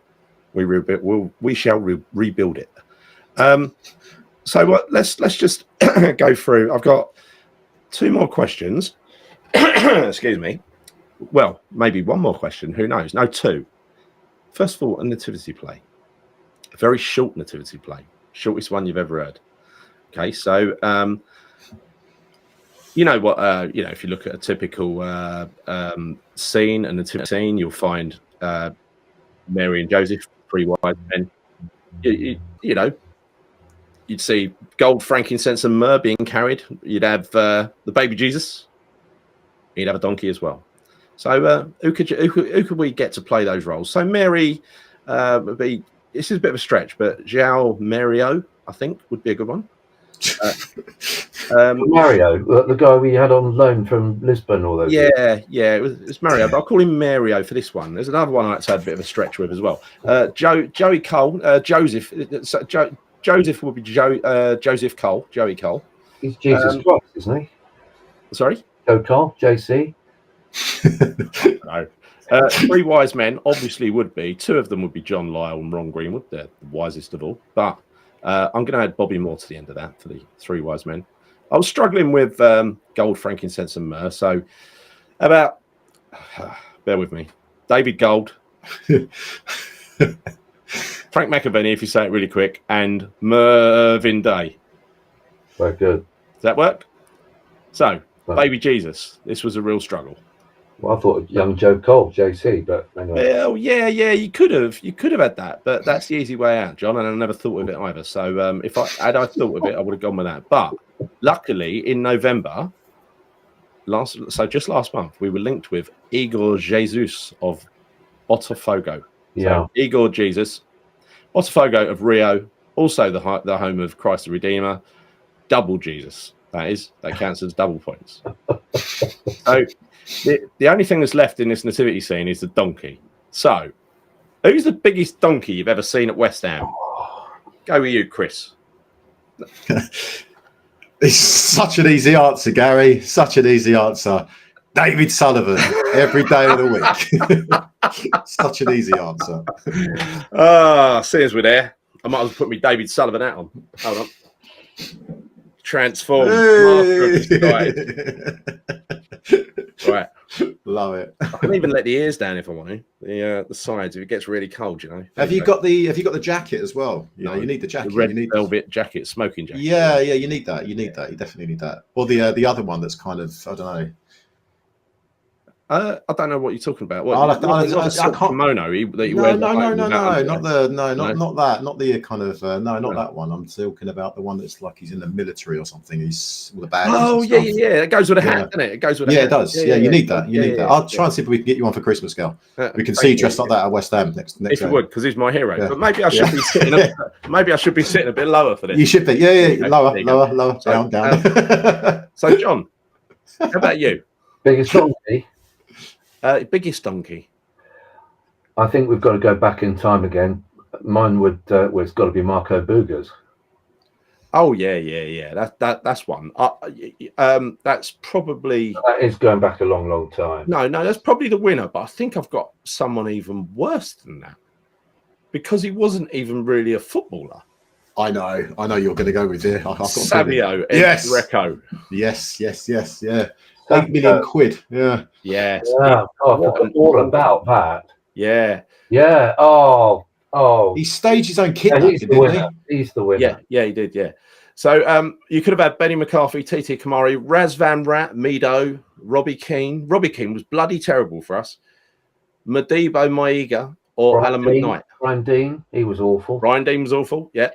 we shall rebuild it. So let's just go through. I've got 2 more questions. Excuse me. Well, maybe 1 more question. Who knows? No, 2. First of all, a nativity play. A very short nativity play. Shortest one you've ever heard. Okay, so You know what? If you look at a typical scene and a typical scene, you'll find Mary and Joseph, 3 wise men. You'd see gold, frankincense, and myrrh being carried. You'd have the baby Jesus. You'd have a donkey as well. So who could we get to play those roles? So Mary would be. This is a bit of a stretch, but João Mario, I think, would be a good one. Mario, the guy we had on loan from Lisbon all those years. It was Mario, but I'll call him Mario for this one. There's another one I had to have a bit of a stretch with as well. Joey Cole, Joseph. Joseph would be Joseph Cole, Joey Cole. He's Jesus Christ, isn't he? Sorry? Joe Cole, JC. No. 3 wise men obviously would be. 2 of them would be John Lyall and Ron Greenwood. They're the wisest of all. But I'm going to add Bobby Moore to the end of that for the 3 wise men. I was struggling with gold, frankincense, and myrrh. So, bear with me, David Gold, Frank McAvenny, if you say it really quick, and Mervyn Day. Very good. Does that work? So, baby Jesus, this was a real struggle. Well, I thought young Joe Cole, JC, but anyway. Well, yeah, you could have had that, but that's the easy way out, John, and I never thought of it either. So, if I thought of it, I would have gone with that. But luckily, in November, just last month, we were linked with Igor Jesus of Botafogo. Yeah, so, Igor Jesus, Botafogo of Rio, also the home of Christ the Redeemer, double Jesus. That counts as double points. So the only thing that's left in this nativity scene is the donkey. So, who's the biggest donkey you've ever seen at West Ham? Go with you, Chris. It's such an easy answer, Gary. Such an easy answer. David Sullivan, every day of the week. Such an easy answer. Seeing as we're there, I might as well put me David Sullivan out on. Hold on. Transform. Hey. Right. Love it. I can even let the ears down if I want to. The sides if it gets really cold, Have you got the jacket as well? You need the jacket. The red you need velvet jacket, smoking jacket. Yeah, you need that. You definitely need that. Or the other one that's kind of, I don't know. I don't know what you're talking about. What, I can't. kimono that you No, wear. not that. Not the kind of not that one. I'm talking about the one that's like he's in the military or something. He's all the badges. Oh yeah. It goes with a hat, doesn't it? It goes with a hat. It does. Yeah, you need that. You need that. I'll try and see if we can get you one for Christmas, Gal. We can see you dressed like that at West Ham next. If you would, because he's my hero. But maybe I should be sitting. Maybe I should be sitting a bit lower for this. You should be. Yeah. Lower. Down. So, John, how about you? Biggest donkey. Biggest donkey. I think we've got to go back in time again. Mine it's got to be Marco Bugas. Oh yeah. That's one. That's probably. That is going back a long time. No, that's probably the winner. But I think I've got someone even worse than that because he wasn't even really a footballer. I know you're going to go with it. Savio. Yes. Greco. Yes. Yeah. 8 million quid. Yeah. Yes. Yeah. Oh, I forgot all about that. Yeah. Yeah. Oh. He staged his own kidnapping, didn't he? He's the winner. Yeah, he did. Yeah. So you could have had Benny McCarthy, TT Kamari, Raz Van Rat, Mido, Robbie Keane. Robbie Keane was bloody terrible for us. Madibo Maiga or Alan McKnight. Ryan Dean, he was awful. Ryan Dean was awful. Yeah.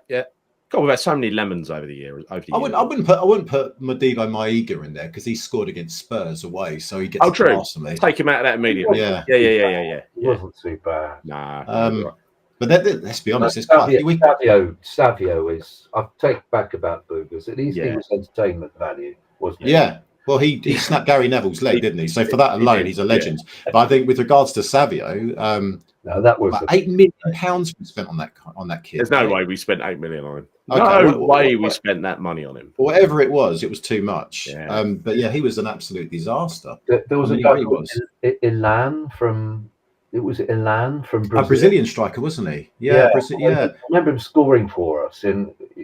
God, we've had so many lemons over the years. I wouldn't put Madibo Maiga in there because he scored against Spurs away, so he gets true. Arsenal. Take him out of that immediately. Yeah. He wasn't too bad. Nah. But let's be honest, Savio is. I take back about Bugas. At least he was entertainment value, wasn't he? Yeah. Well, he snapped Gary Neville's leg, didn't he? So for that alone, he's a legend. Yeah. But I think with regards to Savio, no, that was like £8 million we spent on that kid. There's no way we spent 8 million on him. No way we spent that money on him. Whatever it was too much. Yeah. But yeah, he was an absolute disaster. There was a guy Ilan from. It was Ilan from Brazil. A Brazilian striker, wasn't he? Yeah. I remember him scoring for us.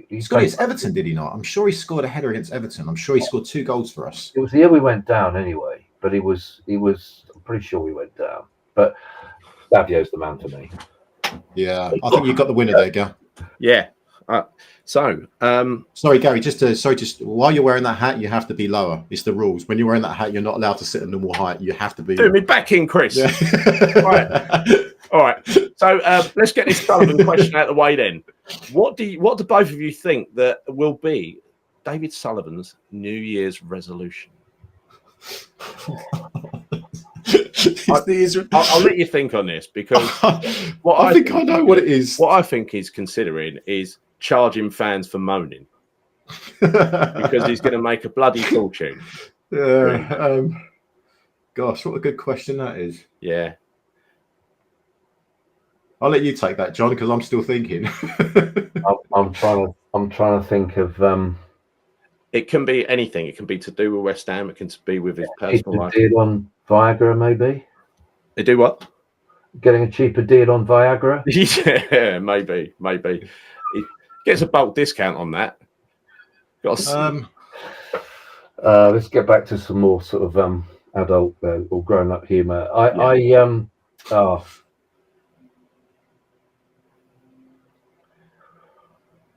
He scored against Everton, did he not? I'm sure he scored a header against Everton. I'm sure he scored 2 goals for us. It was the year we went down anyway, but he was. I'm pretty sure we went down. But Savio's the man for me. Yeah, I think you got the winner there, Gal. Yeah, Sorry, Gary. Just while you're wearing that hat, you have to be lower. It's the rules. When you're wearing that hat, you're not allowed to sit at normal height. You have to be. Do me back in, Chris. Yeah. All right. So let's get this Sullivan question out of the way then. What do both of you think that will be David Sullivan's New Year's resolution? I'll let you think on this, because I think I know what it is. What I think he's considering is charging fans for moaning, because he's going to make a bloody fortune. Yeah. Gosh, what a good question that is. Yeah. I'll let you take that, John, because I'm still thinking. I'm trying to think of. It can be anything. It can be to do with West Ham. It can be with his personal life. Deal on Viagra, maybe. They do what? Getting a cheaper deal on Viagra. Yeah, maybe. He gets a bulk discount on that. Let's get back to some more sort of adult or grown-up humour.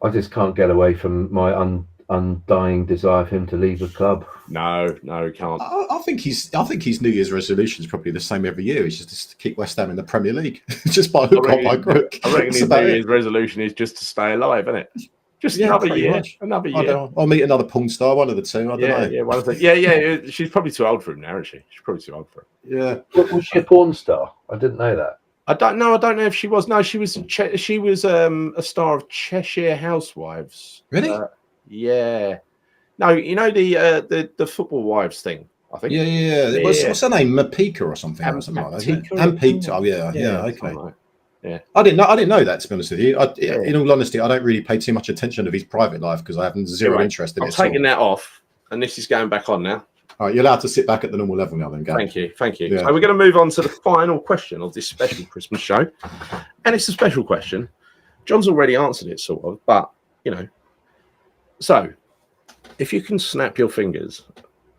I just can't get away from my undying desire for him to leave the club. No, he can't. I think his New Year's resolution is probably the same every year. It's just to keep West Ham in the Premier League, just by hook or by crook. I reckon his New Year's resolution is just to stay alive, isn't it? Just another year. Much. Another year. I don't know. I'll meet another porn star, one of the two. I don't know. Yeah, one of the. Yeah. She's probably too old for him now, isn't she? She's probably too old for him. Yeah. Was she a porn star? I didn't know that. I don't know if she was. No, she was. She was a star of Cheshire Housewives. Really? Yeah. No, you know the Football Wives thing. I think. Yeah. What's her name? Mapika or something like that. Ampika. Oh yeah. Okay. Like, yeah. I didn't know that, to be honest with you. In all honesty, I don't really pay too much attention to his private life because I have zero interest in it. I'm taking that off, and this is going back on now. All right, you're allowed to sit back at the normal level now, then, Gary. Thank you. Yeah. So we're going to move on to the final question of this special Christmas show, and it's a special question. John's already answered it, sort of, but So, if you can snap your fingers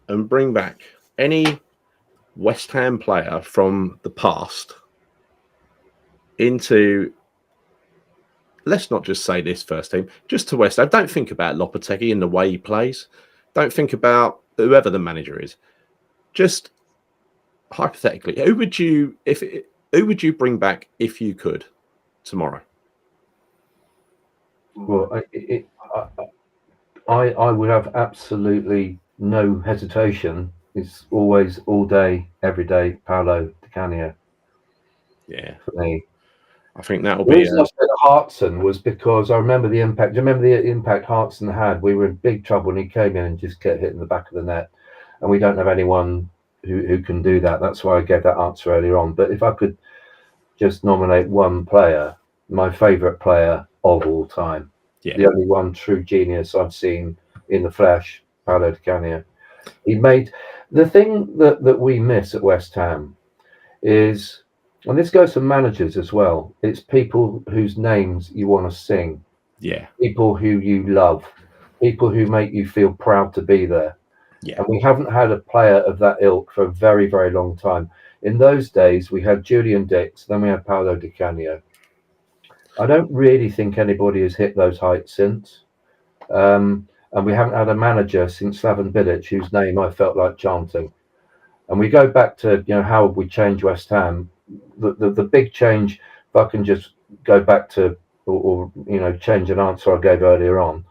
and bring back any West Ham player from the past into, let's not just say this first team, just to West Ham. Don't think about Lopetegui and the way he plays. Don't think about whoever the manager is. Just hypothetically, who would you bring back if you could tomorrow? Well, I would have absolutely no hesitation. It's always, all day, every day, Paolo Di Canio. Yeah, for me. I think that'll The be. reason I said Hartson was because I remember the impact. Do you remember the impact Hartson had? We were in big trouble when he came in and just kept hitting the back of the net, and we don't have anyone who can do that. That's why I gave that answer earlier on. But if I could just nominate one player, my favourite player of all time, the only one true genius I've seen in the flesh, Paolo Di Canio. He made the thing that we miss at West Ham is. And this goes for managers as well. It's people whose names you want to sing. Yeah. People who you love. People who make you feel proud to be there. Yeah. And we haven't had a player of that ilk for a very, very long time. In those days, we had Julian Dix, then we had Paolo Di Canio. I don't really think anybody has hit those heights since. And we haven't had a manager since Slaven Bilic, whose name I felt like chanting. And we go back to, how have we changed West Ham? The big change, if I can just go back to or change an answer I gave earlier on,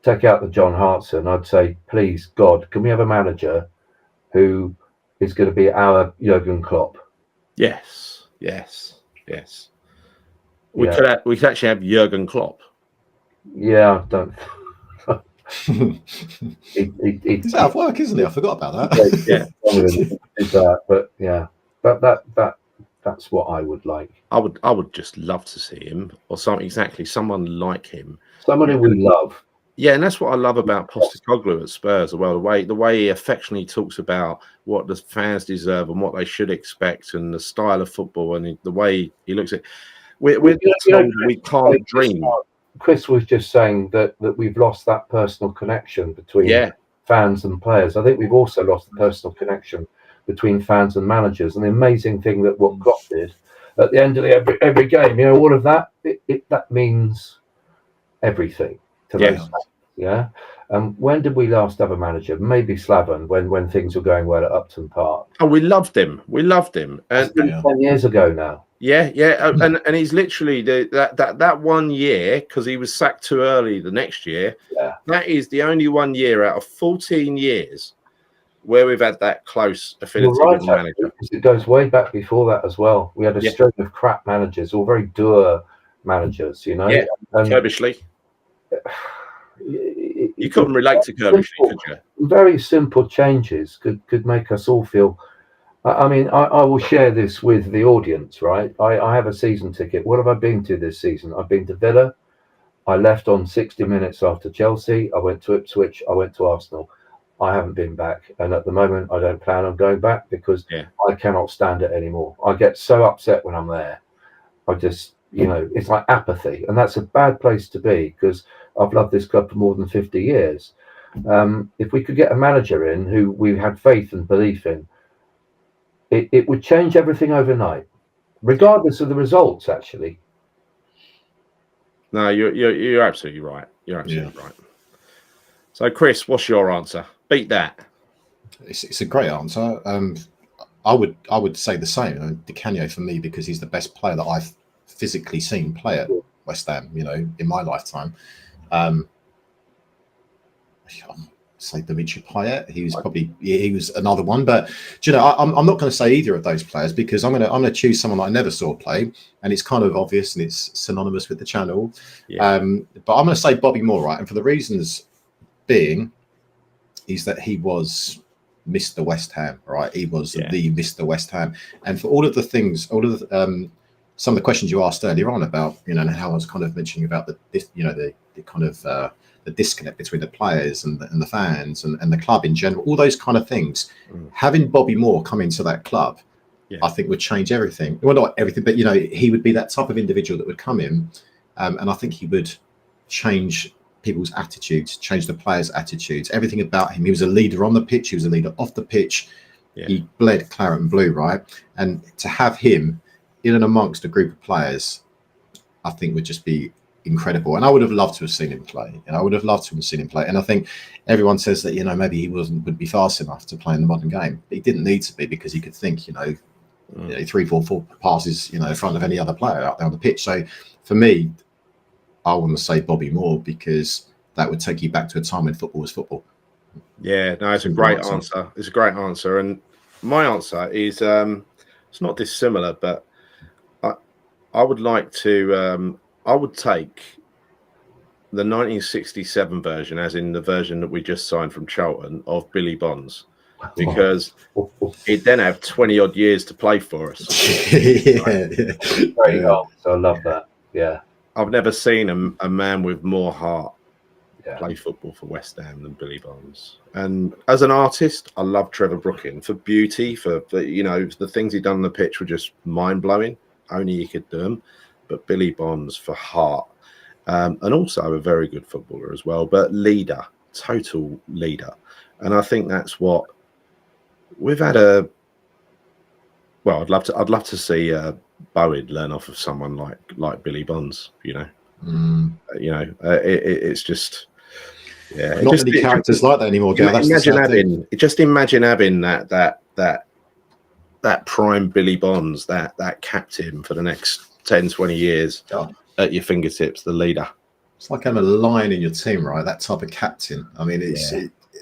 take out the John Hartson, I'd say, please God, can we have a manager who is going to be our Jurgen Klopp? Yes. We could actually have Jurgen Klopp. Yeah, I don't. He's out of work, isn't he? I forgot about that. But that's what I would like. I would just love to see him, or someone like him, someone who we love. Yeah, and that's what I love about Postecoglou at Spurs as well. The way he affectionately talks about what the fans deserve and what they should expect, and the style of football, and the way he looks at. We can't dream. Chris was just saying that we've lost that personal connection between fans and players. I think we've also lost the personal connection between fans and managers. And the amazing thing that what Klopp did at the end of every game, all of that, that means everything to those fans. Yeah. When did we last have a manager? Maybe Sullivan, when things were going well at Upton Park. Oh, we loved him. We loved him. And 10 years ago now. Yeah. And he's literally that 1 year, because he was sacked too early the next year. Yeah. That is the only 1 year out of 14 years where we've had that close affinity with the manager. It goes way back before that as well. We had a string of crap managers, all very dour managers, you know. Yeah, Kirbishley. You couldn't relate to Kirbishley, could you? Very simple changes could make us all feel. I mean, I will share this with the audience, right? I have a season ticket. What have I been to this season? I've been to Villa. I left on 60 minutes after Chelsea. I went to Ipswich. I went to Arsenal. I haven't been back. And at the moment, I don't plan on going back because I cannot stand it anymore. I get so upset when I'm there. I just, you know, it's like apathy. And that's a bad place to be because I've loved this club for more than 50 years. If we could get a manager in who we had faith and belief in, it would change everything overnight, regardless of the results, actually. No, you're absolutely right. You're absolutely right. So, Chris, what's your answer? Beat that. It's a great answer. I would say the same. Di Canio for me, because he's the best player that I've physically seen play at West Ham, you know, in my lifetime. Say Dimitri Payet. He was another one, but do you know, I'm not going to say either of those players because I'm going to choose someone that I never saw play, and it's kind of obvious and it's synonymous with the channel. But I'm going to say Bobby Moore, right? And for the reasons being, is that he was Mr. West Ham, right? He was the Mr. West Ham, and for all of the things, some of the questions you asked earlier on about, you know, and how I was kind of mentioning about the kind of the disconnect between the players and the fans and the club in general, all those kind of things. Having Bobby Moore come into that club, I think would change everything. Well, not everything, but you know, he would be that type of individual that would come in, and I think he would change people's attitudes, change the players' attitudes, everything about him. He was a leader on the pitch. He was a leader off the pitch. He bled claret and blue, right? And to have him in and amongst a group of players, I think would just be incredible. And I would have loved to have seen him play. And I would have loved to have seen him play. And I think everyone says that, you know, maybe he would be fast enough to play in the modern game. But he didn't need to be because he could think, you know, 3-4 passes, you know, in front of any other player out there on the pitch. So for me, I want to say Bobby Moore because that would take you back to a time when football was football. Yeah, no, it's a great answer. It's a great answer. And my answer is it's not dissimilar, but I would like to I would take the 1967 version, as in the version that we just signed from Charlton, of Billy Bonds, because he'd then have 20 odd years to play for us. Great answer. I love that. Yeah. I've never seen a man with more heart play football for West Ham than Billy Bonds. And as an artist, I love Trevor Brooking for beauty, for you know, the things he'd done on the pitch were just mind blowing. Only he could do them. But Billy Bonds for heart, and also a very good footballer as well. But leader, total leader, and I think that's what we've had. Well, I'd love to see Bowen learn off of someone like Billy Bonds. You know, it's just not many characters like that anymore. Imagine having that prime Billy Bonds, that captain for the next 10, 20 years at your fingertips, the leader. It's like having a lion in your team, right? That type of captain. I mean,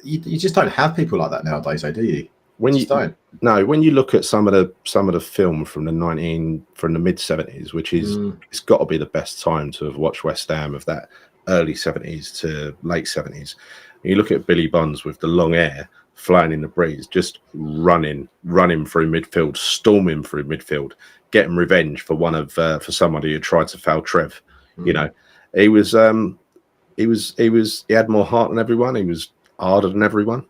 you just don't have people like that nowadays, do you? When you look at some of the film from the mid 70s, which is it's got to be the best time to have watched West Ham of that early 70s to late 70s. And you look at Billy Bonds with the long hair flying in the breeze, just running through midfield, storming through midfield, getting revenge for for somebody who tried to foul Trev. You know, he had more heart than everyone. He was harder than everyone,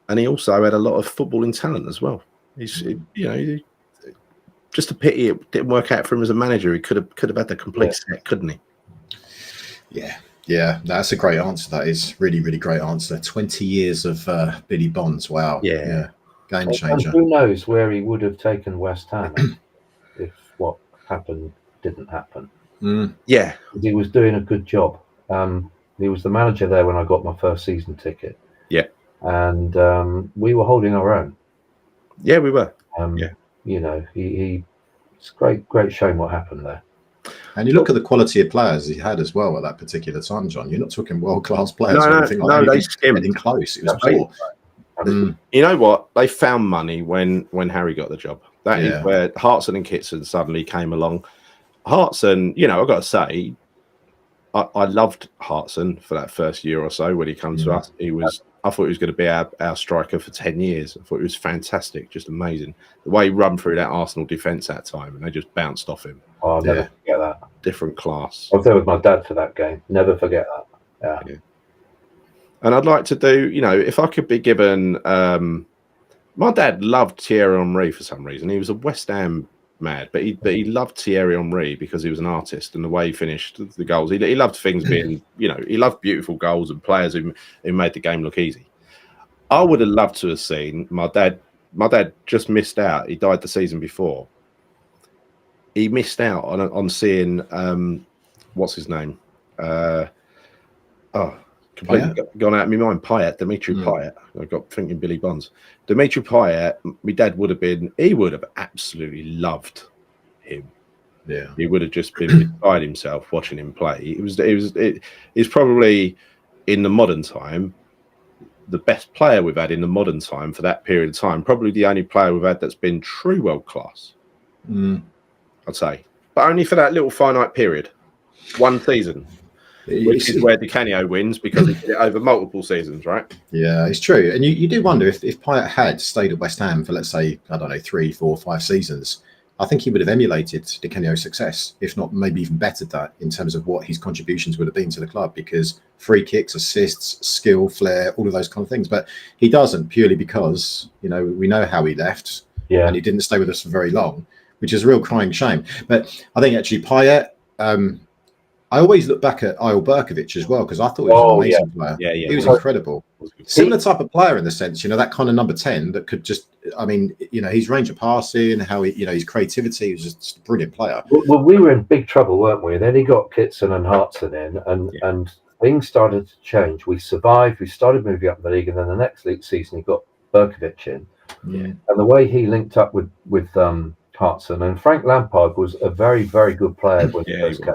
and he also had a lot of footballing talent as well. He's just a pity it didn't work out for him as a manager. He could have had the complete set, couldn't he? Yeah, that's a great answer. That is really, really great answer. 20 years of Billy Bonds. Wow. Yeah. Game changer. And who knows where he would have taken West Ham if what happened didn't happen. Yeah. He was doing a good job. He was the manager there when I got my first season ticket. Yeah. And we were holding our own. Yeah, we were. You know, it's great shame what happened there. And you look at the quality of players he had as well at that particular time, John. You're not talking world-class players or anything like that. They skimmed. Getting close. It was poor. You know what? They found money when Harry got the job. That is where Hartson and Kitson suddenly came along. Hartson, you know, I've got to say, I loved Hartson for that first year or so when he came to us. I thought he was going to be our striker for 10 years. I thought he was fantastic, just amazing. The way he run through that Arsenal defence that time, and they just bounced off him. Oh, I'll never forget that. Different class. I was there with my dad for that game. Never forget that. Yeah. And I'd like to do, you know, if I could be given... my dad loved Thierry Henry for some reason. He was a West Ham mad, but he loved Thierry Henry because he was an artist and the way he finished the goals. He loved things being, you know, he loved beautiful goals and players who made the game look easy. I would have loved to have seen my dad just missed out. He died the season before. He missed out on seeing what's his name? Completely gone out of my mind. Dimitri Payet. I got thinking Billy Bonds. Dimitri Payet, my dad he would have absolutely loved him. Yeah. He would have just been beside himself watching him play. He's probably in the modern time the best player we've had in the modern time for that period of time. Probably the only player we've had that's been true world class. I'd say. But only for that little finite period. One season. Which is where Di Canio wins because he did it over multiple seasons, right? Yeah, it's true. And you do wonder if Payet had stayed at West Ham for, let's say, I don't know, 3, 4, 5 seasons, I think he would have emulated Di Canio's success, if not maybe even bettered that in terms of what his contributions would have been to the club, because free kicks, assists, skill, flair, all of those kind of things. But he doesn't, purely because, you know, we know how he left and he didn't stay with us for very long, which is a real crying shame. But I think actually Payet... I always look back at Eyal Berkovic as well because I thought he was an amazing player. Yeah. He was incredible. Similar type of player in the sense, you know, that kind of number 10 that could just, I mean, you know, his range of passing, how he, you know, his creativity, he was just a brilliant player. Well, we were in big trouble, weren't we? Then he got Kitson and Hartson in, and things started to change. We survived. We started moving up the league, and then the next league season he got Berkovic in. Yeah. And the way he linked up with Hartson, and Frank Lampard was a very, very good player when he first came.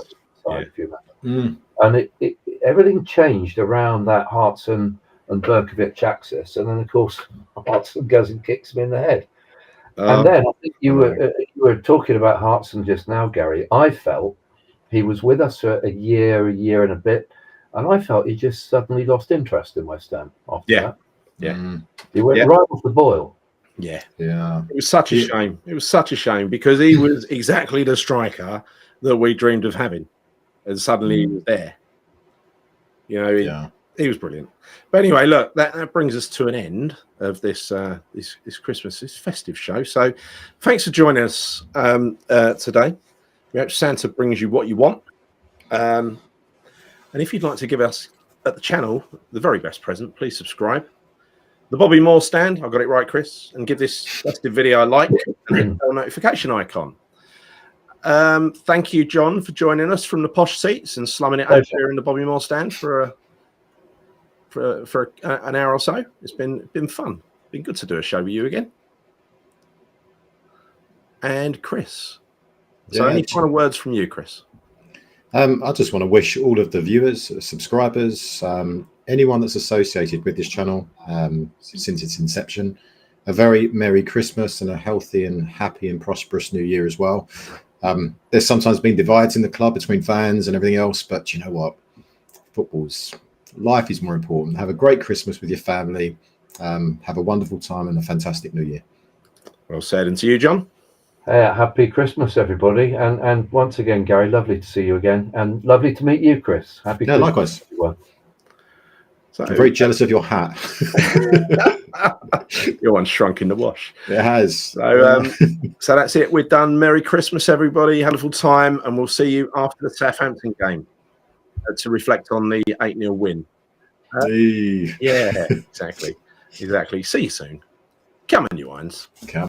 If you remember. And it everything changed around that Hartson and Berkovic axis, and then of course Hartson goes and kicks him in the head. And then I think you were talking about Hartson just now, Gary. I felt he was with us for a year and a bit, and I felt he just suddenly lost interest in West Ham after that. He went right off the boil. Yeah. It was such a shame. It was such a shame because he was exactly the striker that we dreamed of having. And suddenly he was there. You know, he was brilliant. But anyway, look, that brings us to an end of this Christmas, this festive show. So thanks for joining us today. We hope Santa brings you what you want. And if you'd like to give us at the channel the very best present, please subscribe. The Bobby Moore stand, I got it right, Chris, and give this festive video a like and hit the bell notification icon. Thank you, John, for joining us from the posh seats and slumming it over here in the Bobby Moore stand for an hour or so. It's been fun. Been good to do a show with you again. And Chris. So any final words from you, Chris? I just want to wish all of the viewers, subscribers, anyone that's associated with this channel since its inception, a very Merry Christmas and a healthy and happy and prosperous New Year as well. There's sometimes been divides in the club between fans and everything else, but you know what? Life is more important. Have a great Christmas with your family. Have a wonderful time and a fantastic New Year. Well said. And to you, John? Happy Christmas, everybody. And once again, Gary, lovely to see you again. And lovely to meet you, Chris. Happy Christmas, likewise. Everyone. So, I'm very jealous of your hat. Your one's shrunk in the wash. It has. So that's it. We're done. Merry Christmas, everybody. Have a wonderful time. And we'll see you after the Southampton game to reflect on the 8-0 win. Yeah, exactly. See you soon. Come on, you irons. Come.